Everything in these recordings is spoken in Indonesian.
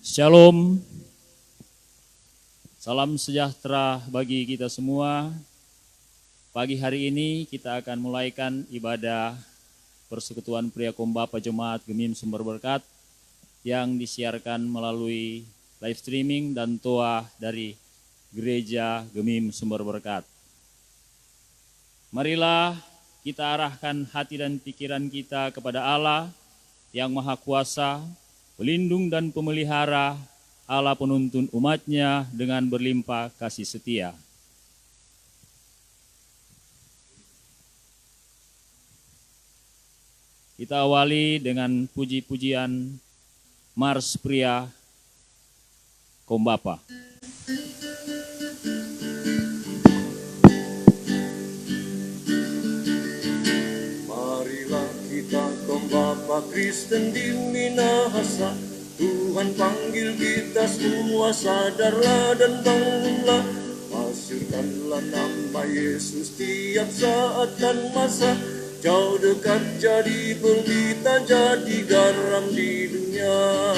Shalom, salam sejahtera bagi kita semua. Pagi hari ini kita akan mulaikan ibadah Persekutuan Pria Kombapa Jemaat Gemim Sumber Berkat yang disiarkan melalui live streaming dan toa dari Gereja Gemim Sumber Berkat. Marilah kita arahkan hati dan pikiran kita kepada Allah yang Maha Kuasa, pelindung dan pemelihara, Allah penuntun umatnya dengan berlimpah kasih setia. Kita awali dengan puji-pujian Mars Pria Kombapa. Marilah kita Kombapa Kristen di Minahasa, Tuhan panggil kita semua, sadarlah dan bangunlah. Masyurkanlah nama Yesus tiap saat dan masa. Jauh dekat jadi pelita, jadi garam di dunia.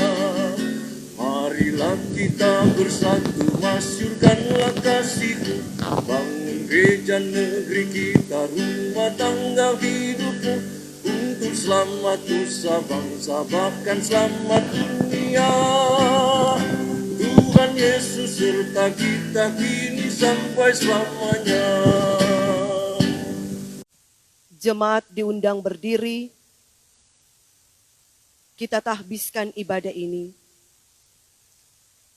Marilah kita bersatu, masyurkanlah kasih-Mu. Bangun gereja negeri kita, rumah tangga hidupmu. Untuk selamat Nusa bangsa, bahkan selamat dunia. Tuhan Yesus serta kita kini sampai selamanya. Jemaat diundang berdiri, kita tahbiskan ibadah ini.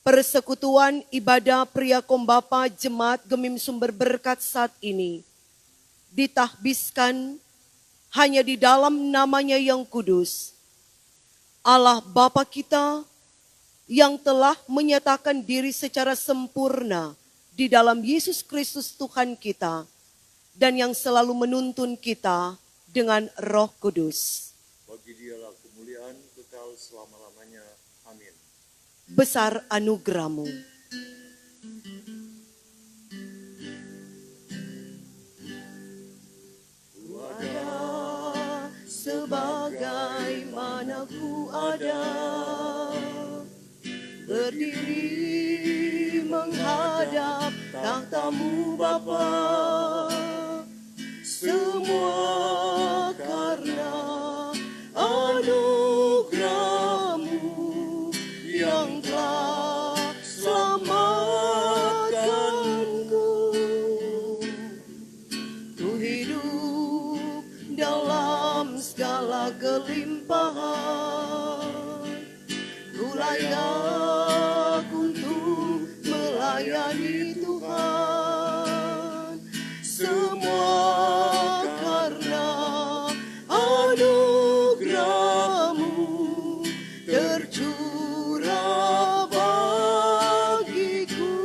Persekutuan ibadah Pria Kombapa Jemaat Gemim Sumber Berkat saat ini ditahbiskan hanya di dalam namanya yang kudus. Allah Bapa kita yang telah menyatakan diri secara sempurna di dalam Yesus Kristus Tuhan kita, dan yang selalu menuntun kita dengan Roh Kudus. Bagi Dialah kemuliaan kekal selama-lamanya. Amin. Besar anugerah-Mu. Ku ada sebagaimana ku ada, berdiri menghadap tahta-Mu Bapa. Semua karena anugerah-Mu yang telah selamatkanku. Ku hidup dalam segala kelimpahan, ku layak untuk melayani Tuhan. Semua karena anugerah-Mu tercurah bagiku.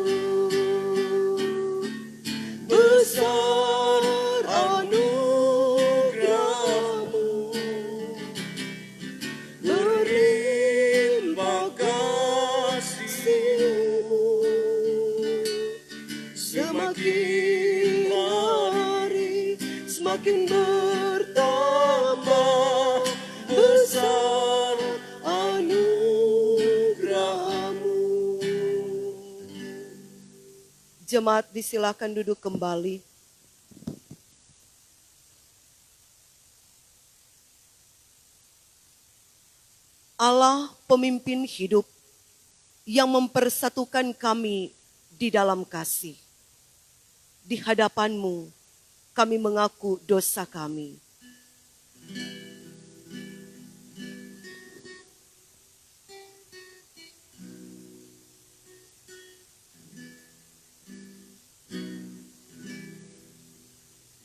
Besar anugerah-Mu, berlimpah kasih-Mu. Semakin hari semakin bertambah besar anugerah-Mu. Jemaat disilakan duduk kembali. Allah pemimpin hidup yang mempersatukan kami di dalam kasih. Di hadapan-Mu kami mengaku dosa kami.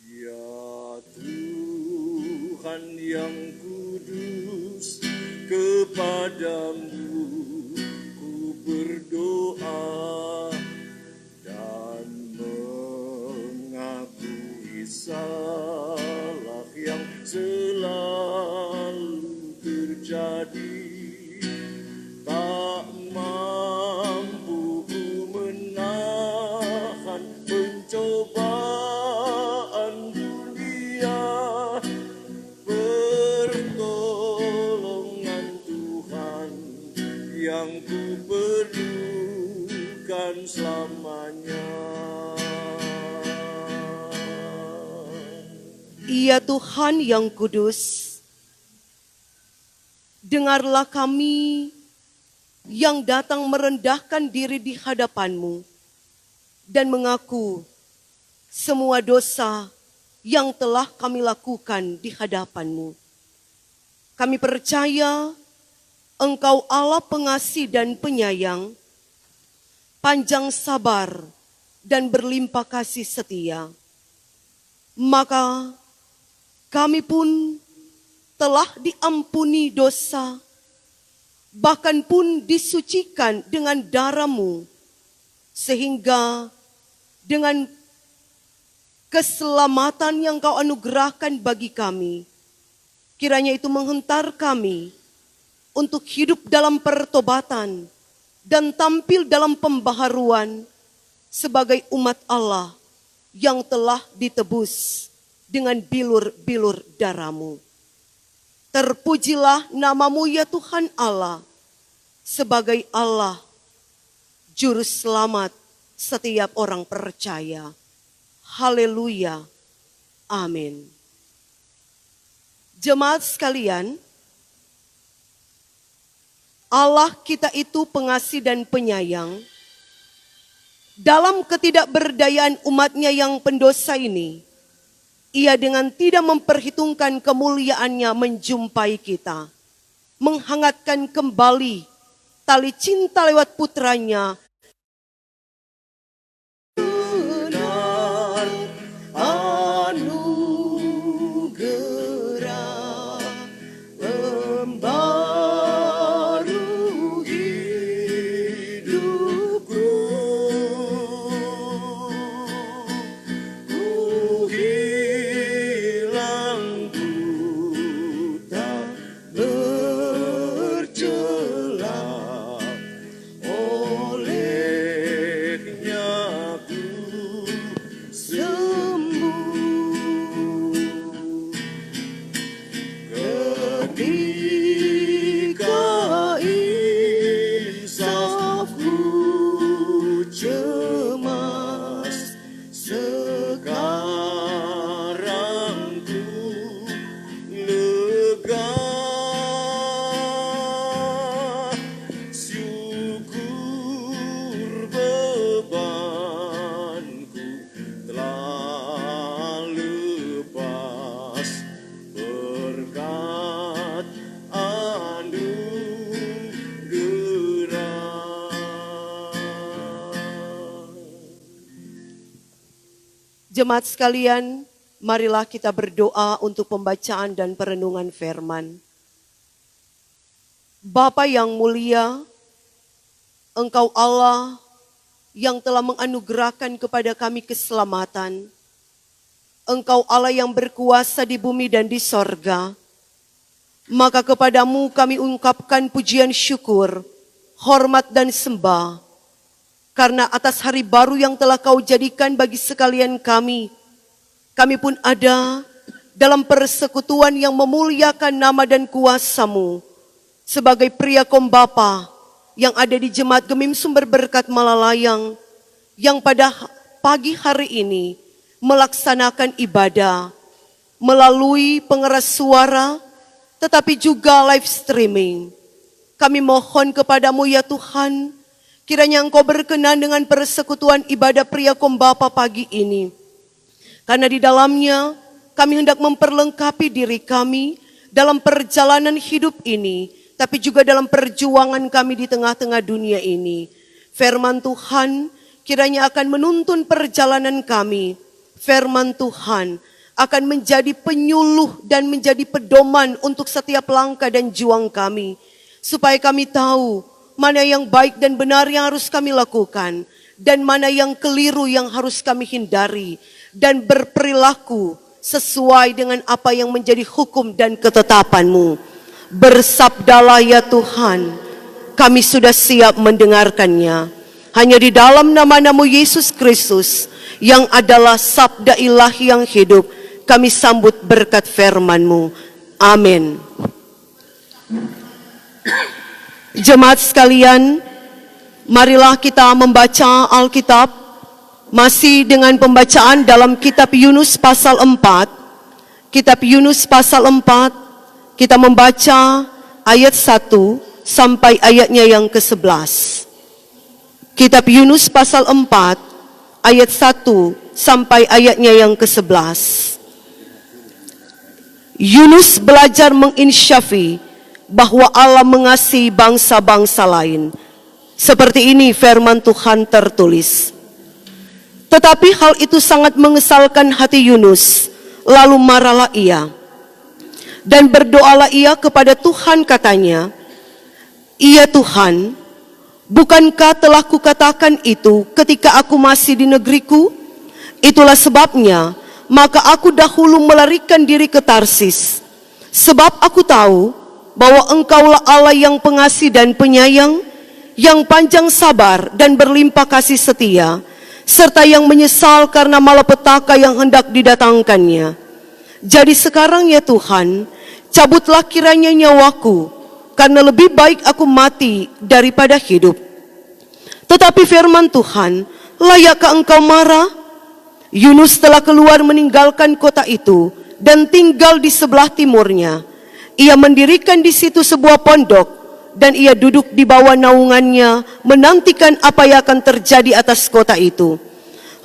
Ya Tuhan yang kudus, kepadamu ku berdoa dan mengakui salah yang selalu terjadi. Tak mampu ku menahan pencobaan dunia. Pertolongan Tuhan yang ku Ya Tuhan yang kudus, dengarlah kami yang datang merendahkan diri di hadapan-Mu dan mengaku semua dosa yang telah kami lakukan di hadapan-Mu. Kami percaya Engkau Allah pengasih dan penyayang, panjang sabar dan berlimpah kasih setia. Maka kami pun telah diampuni dosa, bahkan pun disucikan dengan darah-Mu, sehingga dengan keselamatan yang Kau anugerahkan bagi kami, kiranya itu menghentar kami untuk hidup dalam pertobatan dan tampil dalam pembaharuan sebagai umat Allah yang telah ditebus dengan bilur-bilur darah-Mu. Terpujilah nama-Mu ya Tuhan Allah, sebagai Allah, Juru Selamat setiap orang percaya. Haleluya. Amin. Jemaat sekalian, Allah kita itu pengasih dan penyayang. Dalam ketidakberdayaan umatnya yang pendosa ini, Ia dengan tidak memperhitungkan kemuliaannya menjumpai kita, menghangatkan kembali tali cinta lewat putranya. Benar anugerah pembaru hidupku. Ku hilang buta bercela, olehnya ku sembuh. Ketika insafku cemas, sekarang ku lega. Syukur bebanku telah lepas berkat anugerah. Jemaat sekalian, marilah kita berdoa untuk pembacaan dan perenungan firman. Bapa yang mulia, Engkau Allah yang telah menganugerahkan kepada kami keselamatan. Engkau Allah yang berkuasa di bumi dan di sorga. Maka kepadamu kami ungkapkan pujian syukur, hormat dan sembah. Karena atas hari baru yang telah Kau jadikan bagi sekalian kami pun ada dalam persekutuan yang memuliakan nama dan kuasa-Mu sebagai pria kombapa yang ada di Jemaat Gemim Sumber Berkat Malalayang yang pada pagi hari ini melaksanakan ibadah melalui pengeras suara tetapi juga live streaming. Kami mohon kepadamu ya Tuhan, kiranya Engkau berkenan dengan persekutuan ibadah pria kombapa pagi ini. Karena di dalamnya kami hendak memperlengkapi diri kami dalam perjalanan hidup ini, tapi juga dalam perjuangan kami di tengah-tengah dunia ini. Firman Tuhan kiranya akan menuntun perjalanan kami. Firman Tuhan akan menjadi penyuluh dan menjadi pedoman untuk setiap langkah dan juang kami. Supaya kami tahu mana yang baik dan benar yang harus kami lakukan, dan mana yang keliru yang harus kami hindari, dan berperilaku sesuai dengan apa yang menjadi hukum dan ketetapan-Mu. Bersabdalah ya Tuhan, kami sudah siap mendengarkannya. Hanya di dalam nama-Mu Yesus Kristus yang adalah sabda ilahi yang hidup, kami sambut berkat firman-Mu. Amin. Jemaat sekalian, marilah kita membaca Alkitab masih dengan pembacaan dalam kitab Yunus pasal 4 Kitab Yunus pasal 4, kita membaca ayat 1 sampai ayatnya yang ke-11. Kitab Yunus pasal 4, ayat 1 sampai ayatnya yang ke-11. Yunus belajar menginsyafi bahwa Allah mengasihi bangsa-bangsa lain. Seperti ini firman Tuhan tertulis. Tetapi hal itu sangat mengesalkan hati Yunus, lalu marahlah ia. Dan berdoalah ia kepada Tuhan, katanya, "Ya Tuhan, bukankah telah kukatakan itu ketika aku masih di negeriku? Itulah sebabnya, maka aku dahulu melarikan diri ke Tarsis. Sebab aku tahu bahwa Engkaulah Allah yang pengasih dan penyayang, yang panjang sabar dan berlimpah kasih setia, serta yang menyesal karena malapetaka yang hendak didatangkannya. Jadi sekarang ya Tuhan, cabutlah kiranya nyawaku, karena lebih baik aku mati daripada hidup." Tetapi firman Tuhan, "Layakkah engkau marah?" Yunus telah keluar meninggalkan kota itu dan tinggal di sebelah timurnya. Ia mendirikan di situ sebuah pondok dan ia duduk di bawah naungannya menantikan apa yang akan terjadi atas kota itu.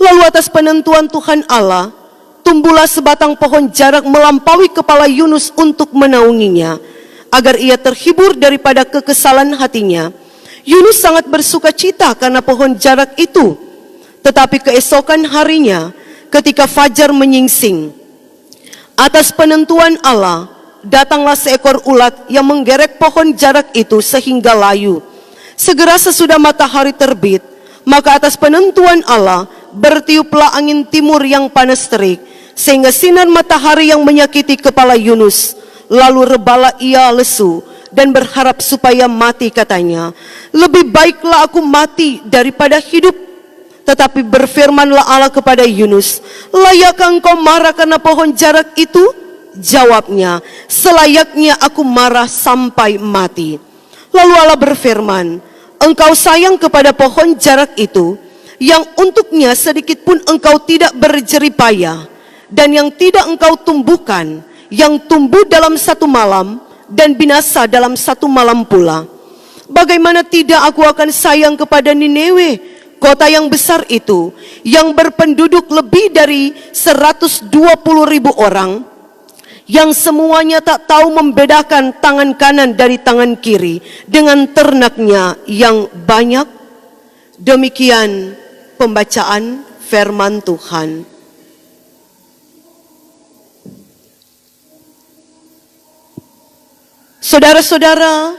Lalu atas penentuan Tuhan Allah, tumbuhlah sebatang pohon jarak melampaui kepala Yunus untuk menaunginya, agar ia terhibur daripada kekesalan hatinya. Yunus sangat bersuka cita karena pohon jarak itu. Tetapi keesokan harinya, ketika fajar menyingsing, atas penentuan Allah, datanglah seekor ulat yang menggerek pohon jarak itu sehingga layu. Segera sesudah matahari terbit, maka atas penentuan Allah, bertiuplah angin timur yang panas terik, sehingga sinar matahari yang menyakiti kepala Yunus. Lalu rebalah ia lesu dan berharap supaya mati, katanya, "Lebih baiklah aku mati daripada hidup." Tetapi berfirmanlah Allah kepada Yunus, "Layakkah engkau marah karena pohon jarak itu?" Jawabnya, "Selayaknya aku marah sampai mati." Lalu Allah berfirman, "Engkau sayang kepada pohon jarak itu, yang untuknya sedikit pun engkau tidak berjerih payah, dan yang tidak engkau tumbuhkan, yang tumbuh dalam satu malam dan binasa dalam satu malam pula. Bagaimana tidak aku akan sayang kepada Nineve, kota yang besar itu, yang berpenduduk lebih dari 120.000 orang, yang semuanya tak tahu membedakan tangan kanan dari tangan kiri, dengan ternaknya yang banyak." Demikian pembacaan firman Tuhan. Saudara-saudara,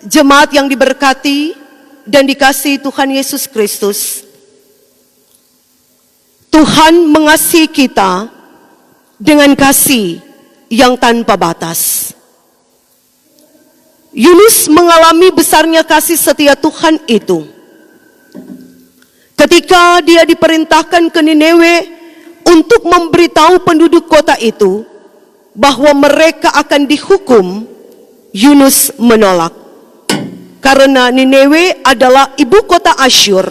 jemaat yang diberkati dan dikasihi Tuhan Yesus Kristus, Tuhan mengasihi kita dengan kasih yang tanpa batas. Yunus mengalami besarnya kasih setia Tuhan itu. Ketika dia diperintahkan ke Nineve untuk memberitahu penduduk kota itu bahwa mereka akan dihukum, Yunus menolak. Karena Nineve adalah ibu kota Asyur,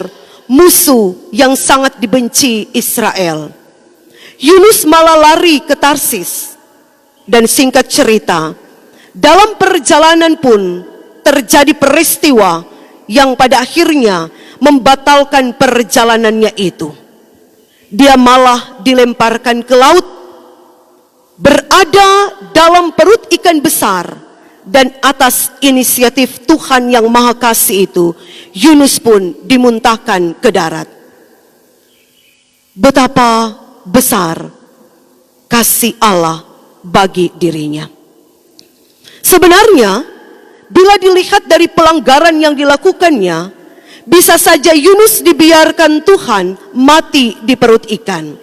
musuh yang sangat dibenci Israel. Yunus malah lari ke Tarsis. Dan singkat cerita, dalam perjalanan pun terjadi peristiwa yang pada akhirnya membatalkan perjalanannya itu. Dia malah dilemparkan ke laut, berada dalam perut ikan besar, dan atas inisiatif Tuhan yang Maha Kasih itu, Yunus pun dimuntahkan ke darat. Betapa besar kasih Allah bagi dirinya. Sebenarnya, bila dilihat dari pelanggaran yang dilakukannya, bisa saja Yunus dibiarkan Tuhan mati di perut ikan.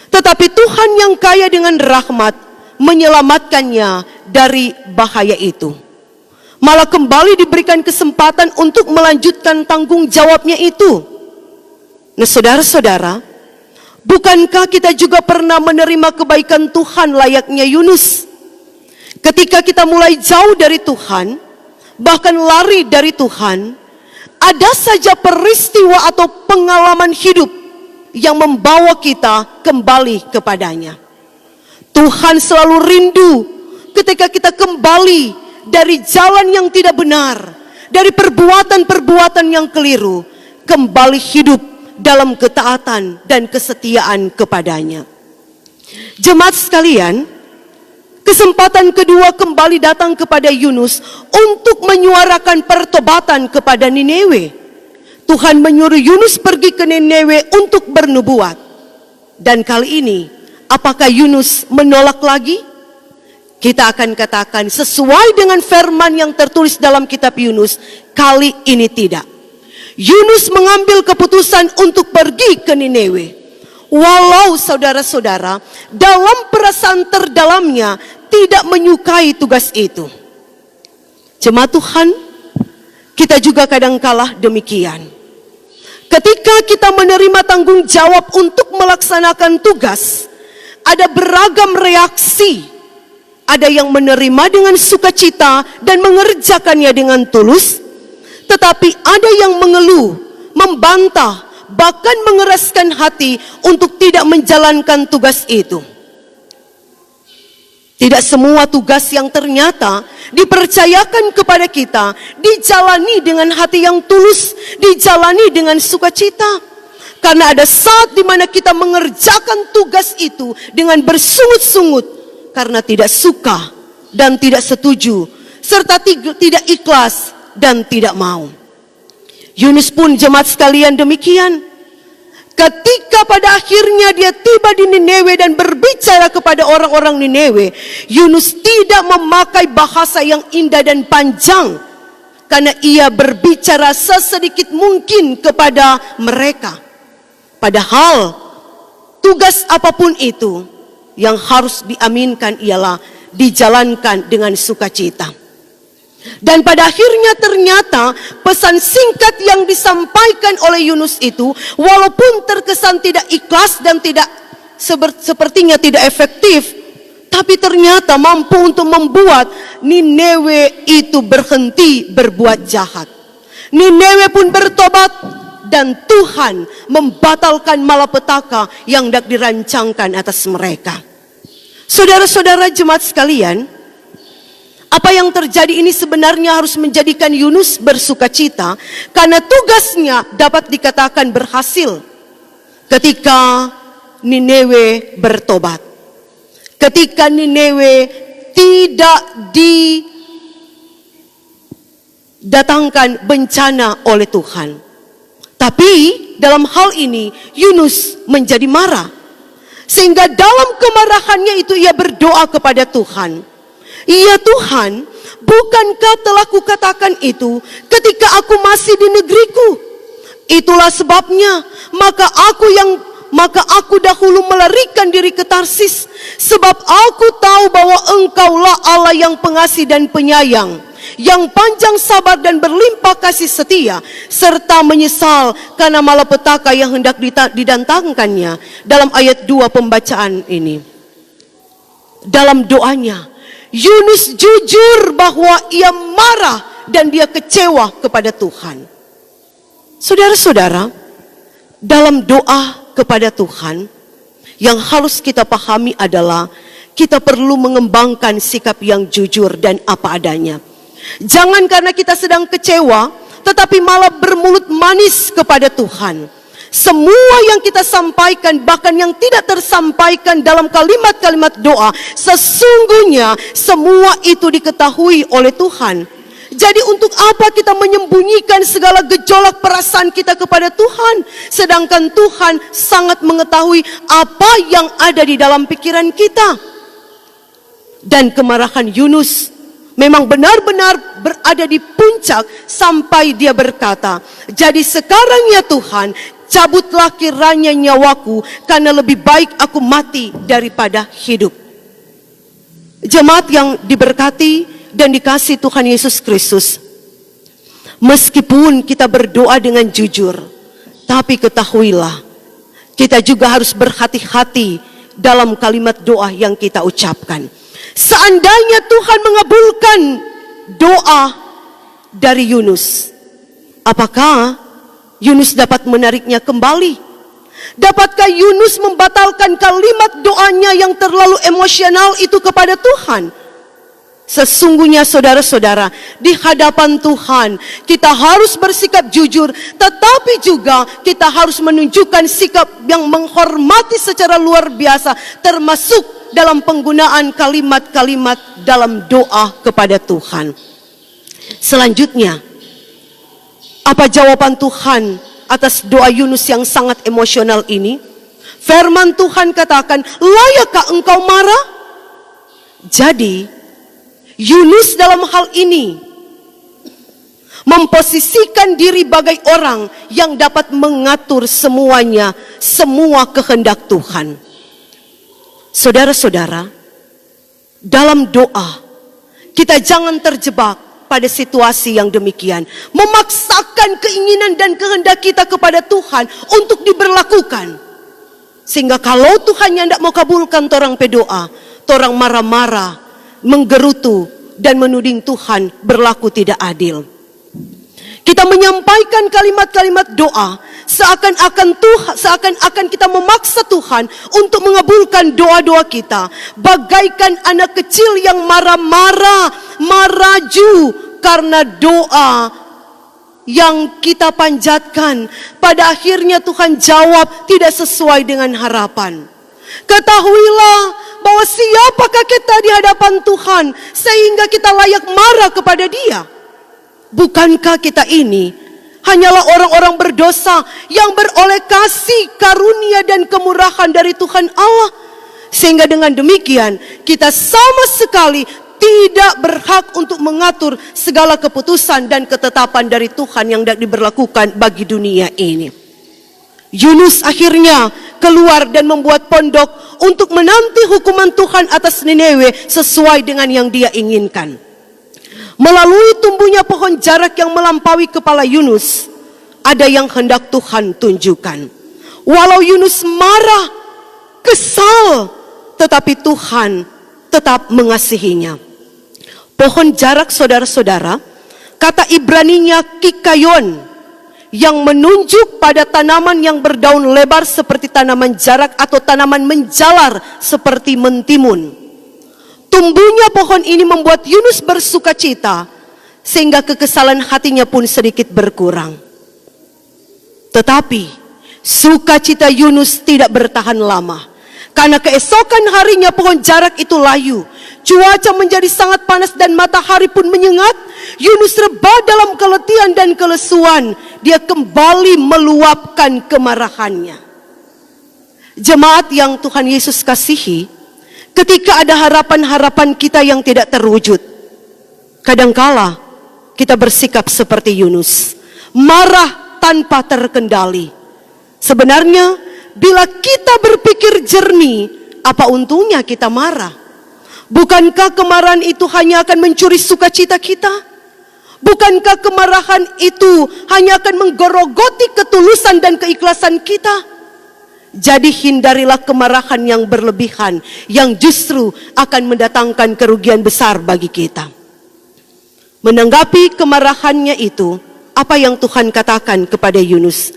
Tetapi Tuhan yang kaya dengan rahmat menyelamatkannya dari bahaya itu. Malah kembali diberikan kesempatan untuk melanjutkan tanggung jawabnya itu. Nah, saudara-saudara, bukankah kita juga pernah menerima kebaikan Tuhan layaknya Yunus? Ketika kita mulai jauh dari Tuhan, bahkan lari dari Tuhan, ada saja peristiwa atau pengalaman hidup yang membawa kita kembali kepadanya. Tuhan selalu rindu ketika kita kembali dari jalan yang tidak benar, dari perbuatan-perbuatan yang keliru, kembali hidup dalam ketaatan dan kesetiaan kepadanya. Jemaat sekalian, kesempatan kedua kembali datang kepada Yunus untuk menyuarakan pertobatan kepada Niniwe. Tuhan menyuruh Yunus pergi ke Niniwe untuk bernubuat. Dan kali ini, apakah Yunus menolak lagi? Kita akan katakan sesuai dengan firman yang tertulis dalam kitab Yunus, kali ini tidak. Yunus mengambil keputusan untuk pergi ke Niniwe. Walau saudara-saudara dalam perasaan terdalamnya tidak menyukai tugas itu. Jemaat Tuhan, kita juga kadangkala demikian. Ketika kita menerima tanggung jawab untuk melaksanakan tugas, ada beragam reaksi. Ada yang menerima dengan sukacita dan mengerjakannya dengan tulus, tetapi ada yang mengeluh, membantah, bahkan mengeraskan hati untuk tidak menjalankan tugas itu. Tidak semua tugas yang ternyata dipercayakan kepada kita dijalani dengan hati yang tulus, dijalani dengan sukacita. Karena ada saat di mana kita mengerjakan tugas itu dengan bersungut-sungut, karena tidak suka dan tidak setuju, serta tidak ikhlas dan tidak mau. Yunus pun jemaat sekalian demikian. Ketika pada akhirnya dia tiba di Niniwe dan berbicara kepada orang-orang Niniwe, Yunus tidak memakai bahasa yang indah dan panjang, karena ia berbicara sesedikit mungkin kepada mereka. Padahal tugas apapun itu, yang harus diaminkan ialah dijalankan dengan sukacita. Dan pada akhirnya ternyata pesan singkat yang disampaikan oleh Yunus itu, walaupun terkesan tidak ikhlas dan tidak sepertinya tidak efektif, tapi ternyata mampu untuk membuat Niniwe itu berhenti berbuat jahat. Niniwe pun bertobat dan Tuhan membatalkan malapetaka yang hendak dirancangkan atas mereka. Saudara-saudara jemaat sekalian, apa yang terjadi ini sebenarnya harus menjadikan Yunus bersukacita, karena tugasnya dapat dikatakan berhasil ketika Niniwe bertobat. Ketika Niniwe tidak didatangkan bencana oleh Tuhan. Tapi dalam hal ini Yunus menjadi marah. Sehingga dalam kemarahannya itu ia berdoa kepada Tuhan. Ya Tuhan, bukankah telah kukatakan itu ketika aku masih di negeriku? Itulah sebabnya maka aku dahulu melarikan diri ke Tarsis, sebab aku tahu bahwa Engkaulah Allah yang pengasih dan penyayang, yang panjang sabar dan berlimpah kasih setia, serta menyesal karena malapetaka yang hendak didatangkannya. Dalam ayat 2 pembacaan ini, dalam doanya Yunus jujur bahwa ia marah dan dia kecewa kepada Tuhan. Saudara-saudara, dalam doa kepada Tuhan, yang harus kita pahami adalah kita perlu mengembangkan sikap yang jujur dan apa adanya. Jangan karena kita sedang kecewa, tetapi malah bermulut manis kepada Tuhan. Semua yang kita sampaikan, bahkan yang tidak tersampaikan dalam kalimat-kalimat doa, sesungguhnya semua itu diketahui oleh Tuhan. Jadi untuk apa kita menyembunyikan segala gejolak perasaan kita kepada Tuhan, sedangkan Tuhan sangat mengetahui apa yang ada di dalam pikiran kita. Dan kemarahan Yunus memang benar-benar berada di puncak sampai dia berkata, jadi sekarang ya Tuhan, cabutlah kiranya nyawaku, karena lebih baik aku mati daripada hidup. Jemaat yang diberkati dan dikasihi Tuhan Yesus Kristus, meskipun kita berdoa dengan jujur, tapi ketahuilah, kita juga harus berhati-hati dalam kalimat doa yang kita ucapkan. Seandainya Tuhan mengabulkan doa dari Yunus, apakah Yunus dapat menariknya kembali? Dapatkah Yunus membatalkan kalimat doanya yang terlalu emosional itu kepada Tuhan? Sesungguhnya saudara-saudara, di hadapan Tuhan kita harus bersikap jujur, tetapi juga kita harus menunjukkan sikap yang menghormati secara luar biasa, termasuk dalam penggunaan kalimat-kalimat dalam doa kepada Tuhan. Selanjutnya, apa jawaban Tuhan atas doa Yunus yang sangat emosional ini? Firman Tuhan katakan, layakkah engkau marah? Jadi, Yunus dalam hal ini memposisikan diri bagai orang yang dapat mengatur semuanya, semua kehendak Tuhan. Saudara-saudara, dalam doa, kita jangan terjebak pada situasi yang demikian, memaksakan keinginan dan kehendak kita kepada Tuhan untuk diberlakukan, sehingga kalau Tuhan yang tidak mau kabulkan torang berdoa, torang marah-marah, menggerutu dan menuding Tuhan berlaku tidak adil. Kita menyampaikan kalimat-kalimat doa seakan-akan kita memaksa Tuhan untuk mengabulkan doa-doa kita, bagaikan anak kecil yang marah-marah, maraju karena doa yang kita panjatkan. Pada akhirnya Tuhan jawab tidak sesuai dengan harapan. Ketahuilah bahwa siapakah kita di hadapan Tuhan sehingga kita layak marah kepada Dia? Bukankah kita ini hanyalah orang-orang berdosa yang beroleh kasih, karunia dan kemurahan dari Tuhan Allah, sehingga dengan demikian kita sama sekali tidak berhak untuk mengatur segala keputusan dan ketetapan dari Tuhan yang tidak diberlakukan bagi dunia ini. Yunus akhirnya keluar dan membuat pondok untuk menanti hukuman Tuhan atas Niniwe sesuai dengan yang dia inginkan. Melalui tumbuhnya pohon jarak yang melampaui kepala Yunus, ada yang hendak Tuhan tunjukkan. Walau Yunus marah, kesal, tetapi Tuhan tetap mengasihinya. Pohon jarak, saudara-saudara, kata Ibraninya kikayon, yang menunjuk pada tanaman yang berdaun lebar seperti tanaman jarak atau tanaman menjalar seperti mentimun. Tumbuhnya pohon ini membuat Yunus bersuka cita, sehingga kekesalan hatinya pun sedikit berkurang. Tetapi sukacita Yunus tidak bertahan lama, karena keesokan harinya pohon jarak itu layu. Cuaca menjadi sangat panas dan matahari pun menyengat. Yunus rebah dalam keletihan dan kelesuan. Dia kembali meluapkan kemarahannya. Jemaat yang Tuhan Yesus kasihi, ketika ada harapan-harapan kita yang tidak terwujud, kadangkala kita bersikap seperti Yunus, marah tanpa terkendali. Sebenarnya bila kita berpikir jernih, apa untungnya kita marah? Bukankah kemarahan itu hanya akan mencuri sukacita kita? Bukankah kemarahan itu hanya akan menggerogoti ketulusan dan keikhlasan kita? Jadi hindarilah kemarahan yang berlebihan, yang justru akan mendatangkan kerugian besar bagi kita. Menanggapi kemarahannya itu, apa yang Tuhan katakan kepada Yunus?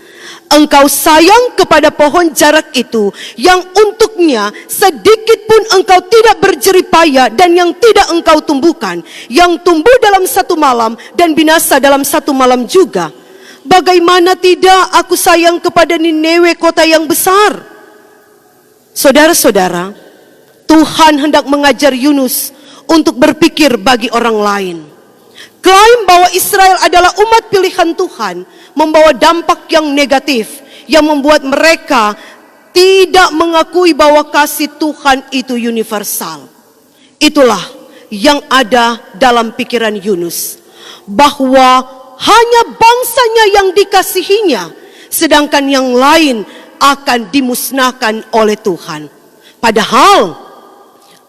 Engkau sayang kepada pohon jarak itu, yang untuknya sedikit pun engkau tidak berjerih payah dan yang tidak engkau tumbuhkan, yang tumbuh dalam satu malam dan binasa dalam satu malam juga. Bagaimana tidak aku sayang kepada Niniwe, kota yang besar? Saudara-saudara, Tuhan hendak mengajar Yunus untuk berpikir bagi orang lain. Klaim bahwa Israel adalah umat pilihan Tuhan membawa dampak yang negatif, yang membuat mereka tidak mengakui bahwa kasih Tuhan itu universal. Itulah yang ada dalam pikiran Yunus, bahwa hanya bangsanya yang dikasihinya, sedangkan yang lain akan dimusnahkan oleh Tuhan. Padahal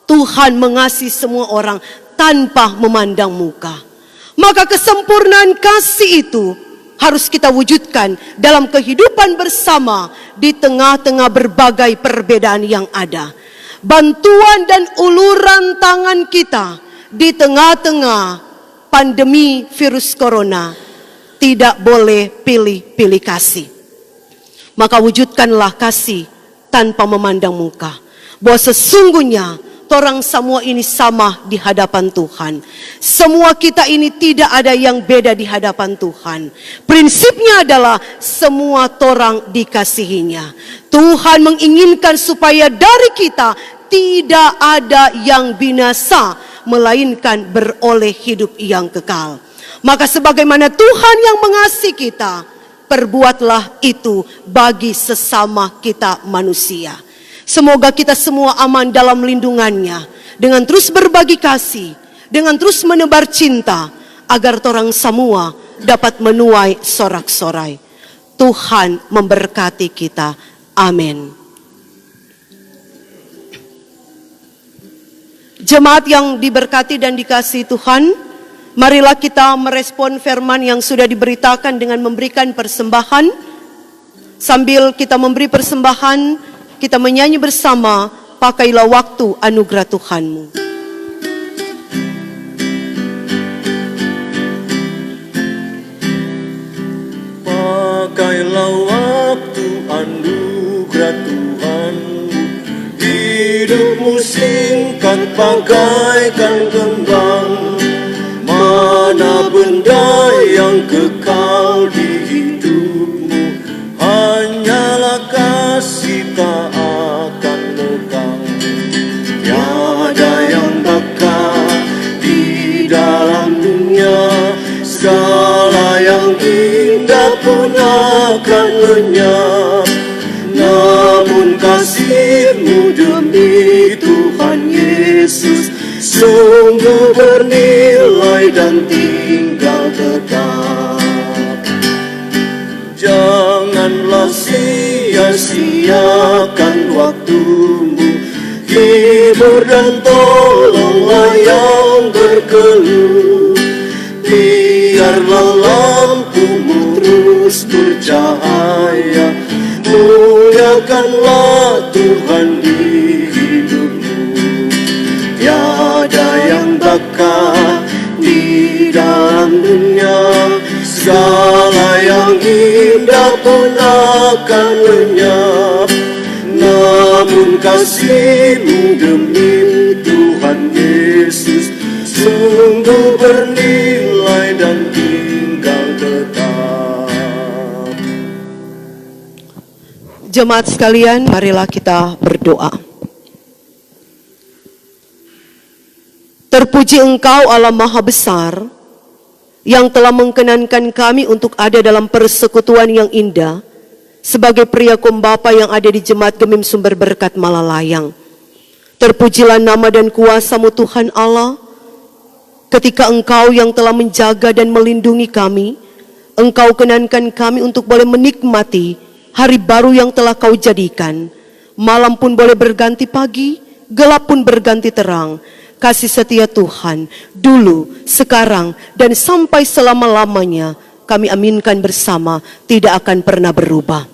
Tuhan mengasihi semua orang tanpa memandang muka. Maka kesempurnaan kasih itu harus kita wujudkan dalam kehidupan bersama di tengah-tengah berbagai perbedaan yang ada. Bantuan dan uluran tangan kita di tengah-tengah pandemi virus corona tidak boleh pilih-pilih kasih. Maka wujudkanlah kasih tanpa memandang muka. Bahwa sesungguhnya torang semua ini sama di hadapan Tuhan. Semua kita ini tidak ada yang beda di hadapan Tuhan. Prinsipnya adalah semua torang dikasihinya. Tuhan menginginkan supaya dari kita tidak ada yang binasa, melainkan beroleh hidup yang kekal. Maka sebagaimana Tuhan yang mengasihi kita, perbuatlah itu bagi sesama kita manusia. Semoga kita semua aman dalam lindungannya, dengan terus berbagi kasih, dengan terus menebar cinta, agar torang semua dapat menuai sorak-sorai. Tuhan memberkati kita. Amin. Jemaat yang diberkati dan dikasihi Tuhan, marilah kita merespon firman yang sudah diberitakan dengan memberikan persembahan. Sambil kita memberi persembahan, kita menyanyi bersama, pakailah waktu anugerah Tuhanmu. Pakailah waktu anugerah Tuhanmu, hidupmu singkat bagaikan kembang. Mana benda yang kekal di hidupmu, hanyalah kasih tak akan lekang. Tiada yang bakal di dalam dunia, segala yang indah pun akan lenyap. Namun kasih-Mu demi Tuhan Yesus sungguh bernilai dan tinggal tetap. Janganlah sia-siakan waktumu, hibur dan tolonglah yang berkeluh. Biarlah lampumu terus bercahaya, muliakanlah Tuhan di hidupmu. Tiada yang bakal di dalam dunia, segala yang indah pun akan lenyap. Namun kasih-Mu demi Tuhan Yesus sungguh bernilai dan tinggal tetap. Jemaat sekalian, marilah kita berdoa. Terpuji Engkau Allah Maha Besar, yang telah mengkenankan kami untuk ada dalam persekutuan yang indah, sebagai pria kombapa yang ada di Jemaat Gemim Sumber Berkat Malalayang. Terpujilah nama dan kuasa-Mu Tuhan Allah, ketika Engkau yang telah menjaga dan melindungi kami, Engkau kenankan kami untuk boleh menikmati hari baru yang telah Kau jadikan. Malam pun boleh berganti pagi, gelap pun berganti terang. Kasih setia Tuhan, dulu, sekarang, dan sampai selama-lamanya, kami aminkan bersama, tidak akan pernah berubah.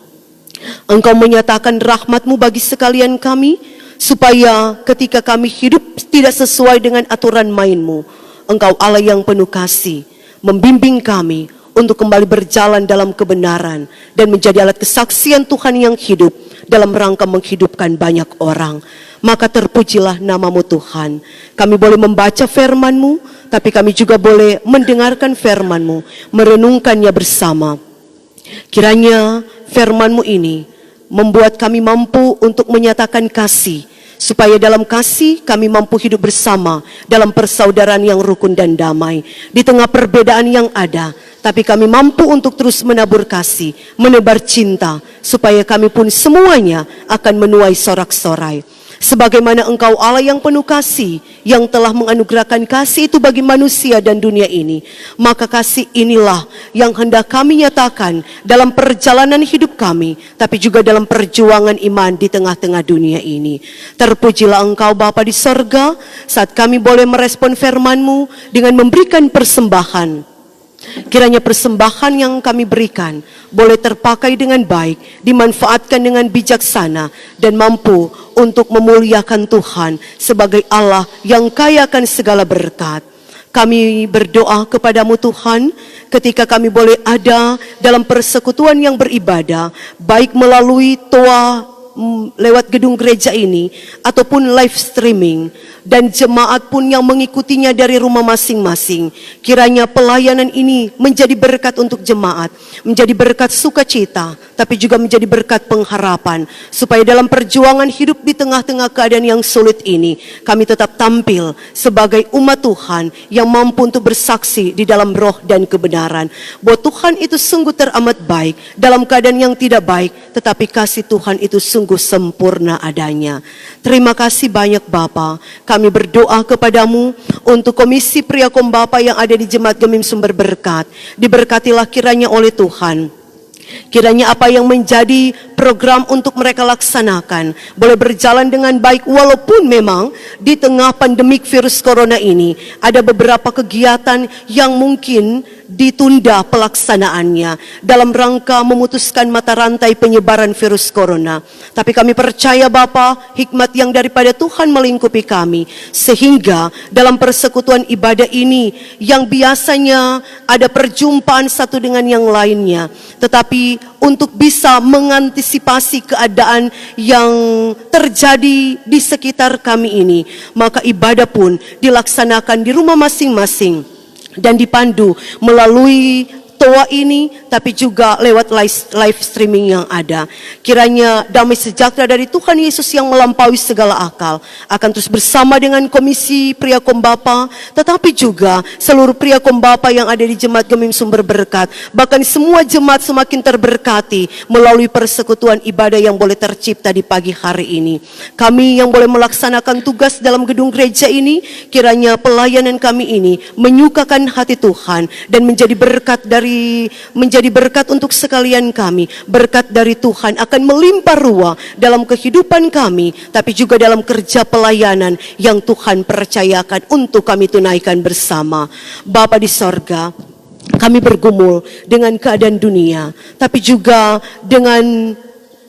Engkau menyatakan rahmat-Mu bagi sekalian kami, supaya ketika kami hidup tidak sesuai dengan aturan main-Mu, Engkau Allah yang penuh kasih, membimbing kami untuk kembali berjalan dalam kebenaran dan menjadi alat kesaksian Tuhan yang hidup dalam rangka menghidupkan banyak orang. Maka terpujilah nama-Mu Tuhan. Kami boleh membaca firman-Mu, tapi kami juga boleh mendengarkan firman-Mu, merenungkannya bersama. Kiranya firman-Mu ini membuat kami mampu untuk menyatakan kasih, supaya dalam kasih kami mampu hidup bersama dalam persaudaraan yang rukun dan damai. Di tengah perbedaan yang ada, tapi kami mampu untuk terus menabur kasih, menebar cinta, supaya kami pun semuanya akan menuai sorak-sorai. Sebagaimana Engkau Allah yang penuh kasih, yang telah menganugerahkan kasih itu bagi manusia dan dunia ini, maka kasih inilah yang hendak kami nyatakan dalam perjalanan hidup kami, tapi juga dalam perjuangan iman di tengah-tengah dunia ini. Terpujilah Engkau Bapa di sorga, saat kami boleh merespon firman-Mu dengan memberikan persembahan. Kiranya persembahan yang kami berikan boleh terpakai dengan baik, dimanfaatkan dengan bijaksana, dan mampu untuk memuliakan Tuhan sebagai Allah yang kaya akan segala berkat. Kami berdoa kepadamu Tuhan, ketika kami boleh ada dalam persekutuan yang beribadah, baik melalui toa lewat gedung gereja ini ataupun live streaming, dan jemaat pun yang mengikutinya dari rumah masing-masing. Kiranya pelayanan ini menjadi berkat untuk jemaat, menjadi berkat sukacita, tapi juga menjadi berkat pengharapan, supaya dalam perjuangan hidup di tengah-tengah keadaan yang sulit ini, kami tetap tampil sebagai umat Tuhan yang mampu untuk bersaksi di dalam roh dan kebenaran, bahwa Tuhan itu sungguh teramat baik dalam keadaan yang tidak baik, tetapi kasih Tuhan itu sungguh sempurna adanya. Terima kasih banyak Bapa. Kami berdoa kepadamu untuk Komisi Pria Kombapa yang ada di Jemaat Gemim Sumber Berkat. Diberkatilah kiranya oleh Tuhan. Kiranya apa yang menjadi program untuk mereka laksanakan boleh berjalan dengan baik, walaupun memang di tengah pandemik virus corona ini ada beberapa kegiatan yang mungkin ditunda pelaksanaannya dalam rangka memutuskan mata rantai penyebaran virus corona. Tapi kami percaya Bapa, hikmat yang daripada Tuhan melingkupi kami, sehingga dalam persekutuan ibadah ini yang biasanya ada perjumpaan satu dengan yang lainnya, tetapi untuk bisa mengantisipasi keadaan yang terjadi di sekitar kami ini, maka ibadah pun dilaksanakan di rumah masing-masing dan dipandu melalui toa ini, tapi juga lewat live streaming yang ada. Kiranya damai sejahtera dari Tuhan Yesus yang melampaui segala akal akan terus bersama dengan Komisi Pria Kombapa, tetapi juga seluruh pria Kombapa yang ada di Jemaat Gemim Sumber Berkat, bahkan semua jemaat semakin terberkati melalui persekutuan ibadah yang boleh tercipta di pagi hari ini. Kami yang boleh melaksanakan tugas dalam gedung gereja ini, kiranya pelayanan kami ini menyukakan hati Tuhan dan menjadi berkat untuk sekalian kami. Berkat dari Tuhan akan melimpah ruah dalam kehidupan kami, tapi juga dalam kerja pelayanan yang Tuhan percayakan untuk kami tunaikan bersama. Bapa di sorga, kami bergumul dengan keadaan dunia, tapi juga dengan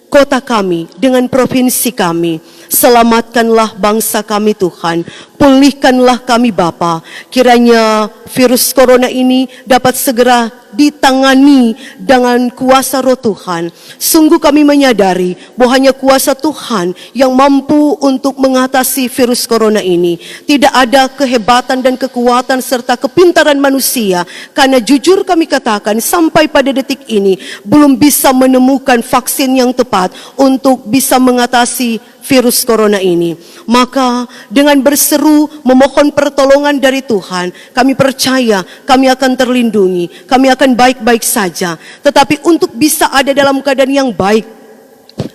kota kami, dengan provinsi kami. Selamatkanlah bangsa kami Tuhan, pulihkanlah kami Bapa. Kiranya virus corona ini dapat segera ditangani dengan kuasa roh Tuhan. Sungguh kami menyadari bahwa hanya kuasa Tuhan yang mampu untuk mengatasi virus corona ini. Tidak ada kehebatan dan kekuatan serta kepintaran manusia, karena jujur kami katakan sampai pada detik ini belum bisa menemukan vaksin yang tepat untuk bisa mengatasi virus corona ini. Maka dengan berseru memohon pertolongan dari Tuhan, kami percaya kami akan terlindungi, kami akan baik-baik saja. Tetapi untuk bisa ada dalam keadaan yang baik,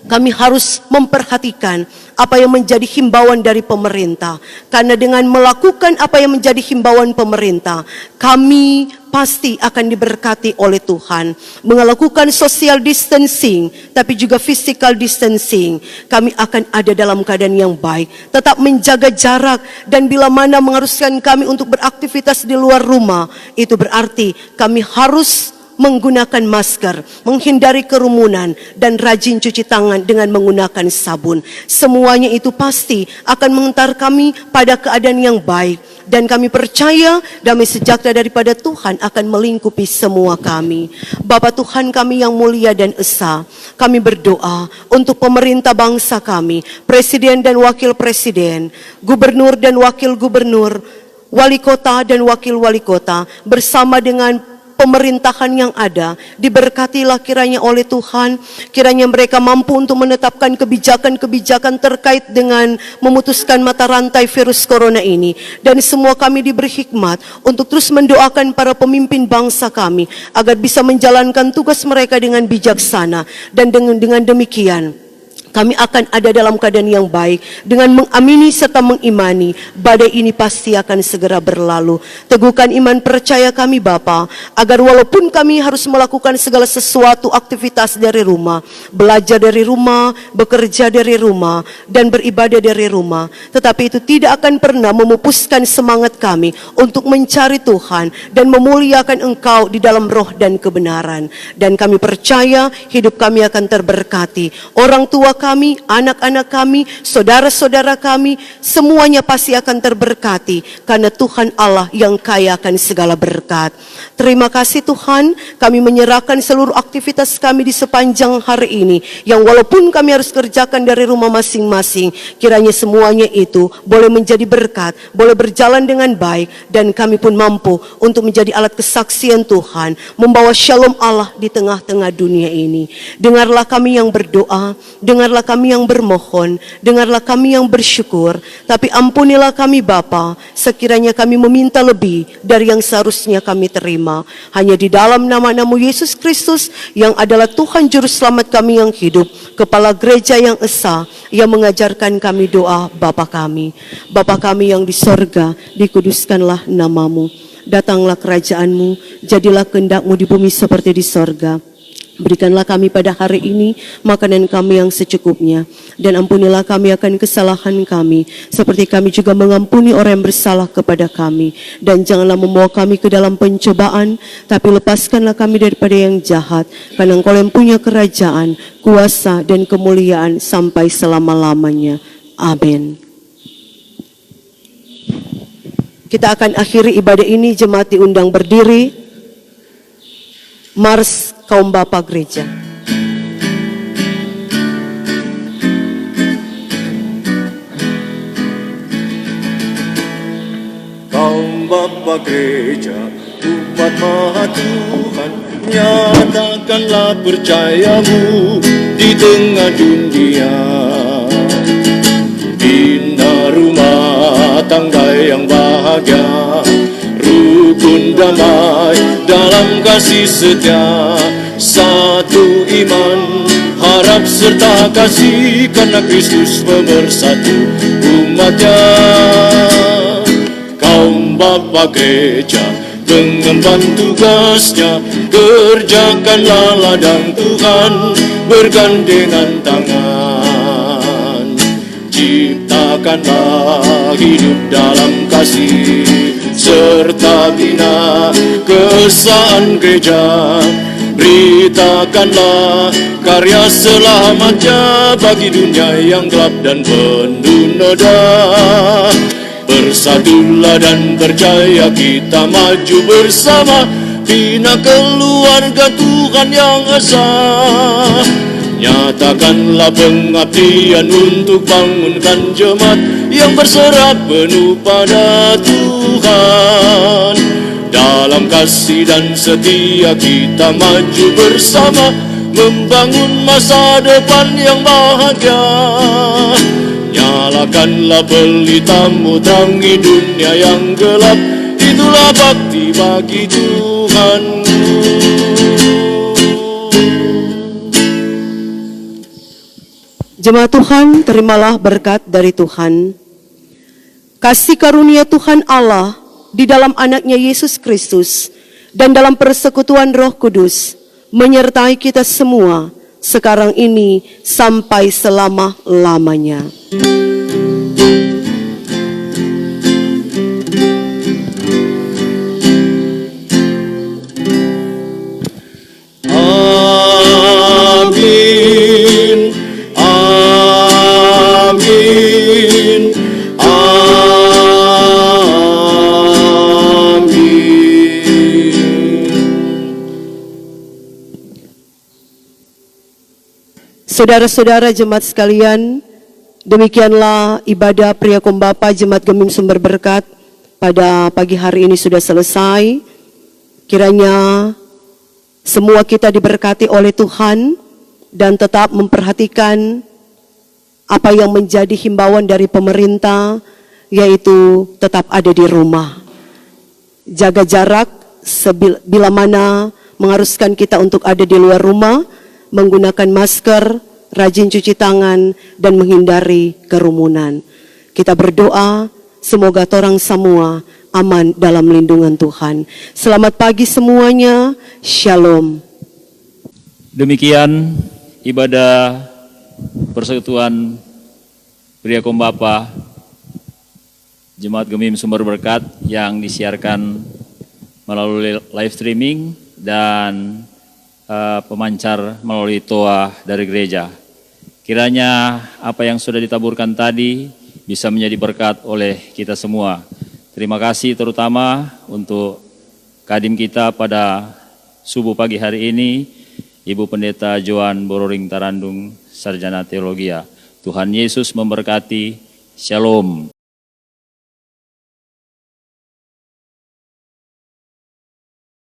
kami harus memperhatikan apa yang menjadi himbauan dari pemerintah. Karena dengan melakukan apa yang menjadi himbauan pemerintah, kami pasti akan diberkati oleh Tuhan. Melakukan social distancing, tapi juga physical distancing, kami akan ada dalam keadaan yang baik. Tetap menjaga jarak, dan bila mana mengharuskan kami untuk beraktivitas di luar rumah, itu berarti kami harus menggunakan masker, menghindari kerumunan, dan rajin cuci tangan dengan menggunakan sabun. Semuanya itu pasti akan mengantar kami pada keadaan yang baik, dan kami percaya damai sejahtera daripada Tuhan akan melingkupi semua kami. Bapa Tuhan kami yang mulia dan esa, kami berdoa untuk pemerintah bangsa kami, presiden dan wakil presiden, gubernur dan wakil gubernur, wali kota dan wakil wali kota, bersama dengan pemerintahan yang ada. Diberkatilah kiranya oleh Tuhan. Kiranya mereka mampu untuk menetapkan kebijakan-kebijakan terkait dengan memutuskan mata rantai virus corona ini. Dan semua kami diberi hikmat untuk terus mendoakan para pemimpin bangsa kami agar bisa menjalankan tugas mereka dengan bijaksana. Dan dengan demikian kami akan ada dalam keadaan yang baik. Dengan mengamini serta mengimani, badai ini pasti akan segera berlalu. Teguhkan iman percaya kami Bapa, agar walaupun kami harus melakukan segala sesuatu aktivitas dari rumah, belajar dari rumah, bekerja dari rumah, dan beribadah dari rumah, tetapi itu tidak akan pernah memupuskan semangat kami untuk mencari Tuhan dan memuliakan Engkau di dalam roh dan kebenaran. Dan kami percaya hidup kami akan terberkati. Orang tua kami, anak-anak kami, saudara-saudara kami, semuanya pasti akan terberkati karena Tuhan Allah yang kaya akan segala berkat. Terima kasih Tuhan, kami menyerahkan seluruh aktivitas kami di sepanjang hari ini, yang walaupun kami harus kerjakan dari rumah masing-masing, kiranya semuanya itu boleh menjadi berkat, boleh berjalan dengan baik, dan kami pun mampu untuk menjadi alat kesaksian Tuhan, membawa shalom Allah di tengah-tengah dunia ini. Dengarlah kami yang berdoa, dengarlah kami yang bermohon, dengarlah kami yang bersyukur, tapi ampunilah kami Bapa, sekiranya kami meminta lebih dari yang seharusnya kami terima. Hanya di dalam nama-Mu Yesus Kristus yang adalah Tuhan Juru Selamat kami yang hidup, Kepala Gereja yang esa, yang mengajarkan kami doa Bapa kami. Bapa kami yang di sorga, dikuduskanlah nama-Mu. Datanglah kerajaan-Mu, jadilah kehendak-Mu di bumi seperti di sorga. Berikanlah kami pada hari ini makanan kami yang secukupnya, dan ampunilah kami akan kesalahan kami, seperti kami juga mengampuni orang yang bersalah kepada kami. Dan janganlah membawa kami ke dalam pencobaan, tapi lepaskanlah kami daripada yang jahat, karena Engkau yang punya kerajaan, kuasa, dan kemuliaan sampai selama-lamanya. Amin. Kita akan akhiri ibadah ini, jemaat diundang berdiri. Mars Kaum Bapa Gereja. Kaum Bapa Gereja, umat Maha Tuhan, nyatakanlah percayamu di tengah dunia. Bina rumah tangga yang bahagia, rukun damai dalam kasih setia, satu iman, harap serta kasih, karena Kristus pemersatu umatnya. Kaum Bapa Gereja, mengemban tugasnya, kerjakanlah ladang Tuhan bergandengan tangan. Ciptakanlah hidup dalam kasih, serta bina keesaan gereja. Beritakanlah karya selamatnya bagi dunia yang gelap dan penuh noda. Bersatulah dan percaya kita maju bersama, bina keluarga Tuhan yang esa. Nyatakanlah pengabdian untuk bangunkan jemaat yang berserah penuh pada Tuhan. Dalam kasih dan setia kita maju bersama, membangun masa depan yang bahagia. Nyalakanlah pelitamu, terangi dunia yang gelap, itulah bakti bagi Tuhanku. Jemaat Tuhan, terimalah berkat dari Tuhan. Kasih karunia Tuhan Allah di dalam anaknya Yesus Kristus dan dalam persekutuan Roh Kudus menyertai kita semua sekarang ini sampai selama-lamanya. Amin. Amin. Saudara-saudara jemaat sekalian, demikianlah ibadah Pria Kombapa Jemaat Gemim Sumber Berkat pada pagi hari ini sudah selesai. Kiranya semua kita diberkati oleh Tuhan dan tetap memperhatikan apa yang menjadi himbauan dari pemerintah, yaitu tetap ada di rumah. Jaga jarak bila mana mengharuskan kita untuk ada di luar rumah, menggunakan masker, rajin cuci tangan, dan menghindari kerumunan. Kita berdoa, semoga torang semua aman dalam lindungan Tuhan. Selamat pagi semuanya, Shalom. Demikian ibadah Persekutuan Pria Kombapa Jemaat Gemim Sumber Berkat yang disiarkan melalui live streaming dan pemancar melalui toa dari gereja. Kiranya apa yang sudah ditaburkan tadi bisa menjadi berkat oleh kita semua. Terima kasih terutama untuk kadim kita pada subuh pagi hari ini, Ibu Pendeta Joan Bororing Tarandung, Sarjana Teologia. Tuhan Yesus memberkati. Shalom.